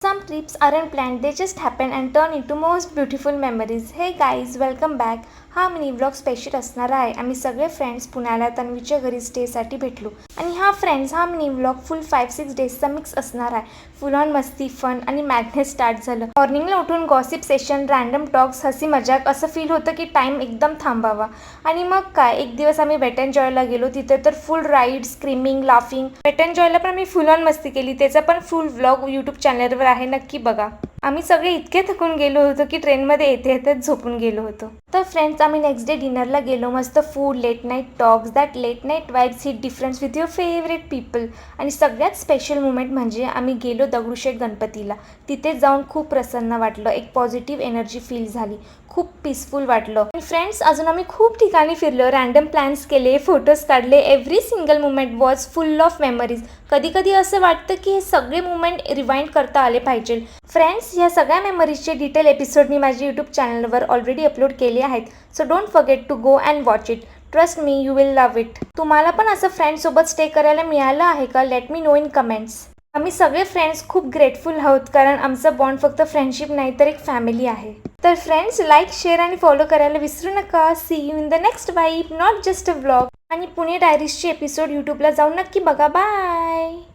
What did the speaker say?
Some trips aren't planned, they just happen and turn into most beautiful memories. Hey guys, welcome back. हा mini vlog special असणार आहे. आम्ही सगळे friends पुण्याला तन्वीच्या घरी स्टेसाठी भेटलो आणि हा मिनी व्लॉग फुल 5-6 डेजचा मिक्स असणार आहे. फुल ऑन मस्ती, फन आणि मॅडनेस स्टार्ट झालं. मॉर्निंगला उठून गॉसिप सेशन, रँडम टॉक्स, हसी मजाक असं फील होतं की टाईम एकदम थांबावा. आणि मग काय, एक दिवस आम्ही वेट एन्ड जॉयला गेलो. तिथे तर full ride, screaming, laughing. Wait and जॉयला पण आम्ही फुल ऑन मस्ती केली. त्याचा पण फुल व्लॉग यूट्यूब चॅनलवर आहे, नक्की बघा. आम्ही सगळे इतके थकून गेलो होतो की ट्रेनमध्ये येतेच झोपून गेलो होतो. तर फ्रेंड्स, आम्ही नेक्स्ट डे डिनरला गेलो. मस्त food, late night talks, that late night vibes hit difference with your favourite people. आणि सगळ्यात स्पेशल मुमेंट म्हणजे आम्ही गेलो दगडूशेठ गणपतीला. तिथे जाऊन खूप प्रसन्न वाटलं, एक पॉझिटिव्ह एनर्जी फील झाली, खूप पीसफुल वाटलं. आणि फ्रेंड्स, अजून आम्ही खूप ठिकाणी फिरलो, रँडम प्लॅन्स केले, फोटोज काढले. Every single moment was full of memories. कधी कधी असं वाटतं की हे सगळे मुमेंट रिवाइंड करता आले पाहिजे. फ्रेंड्स, ह्या सगळ्या मेमरीजचे डिटेल एपिसोड मी माझ्या यूट्यूब चॅनलवर ऑलरेडी अपलोड केले आहेत. So don't forget to go and watch it. Trust me, you will love it. तुम्हाला पण असं फ्रेंड्ससोबत स्टे करायला मिळालं आहे का? Let me know in comments. आम्ही सगळे फ्रेंड्स खूप ग्रेटफुल आहोत, कारण आमचा बॉन्ड फक्त फ्रेंडशिप नाही तर एक फॅमिली आहे. तर फ्रेंड्स, लाईक, शेअर आणि फॉलो करायला विसरू नका. See you in the next vibe, not just a vlog. आणि पुणे डायरीजचे एपिसोड यूट्यूबला जाऊन नक्की बघा. बाय.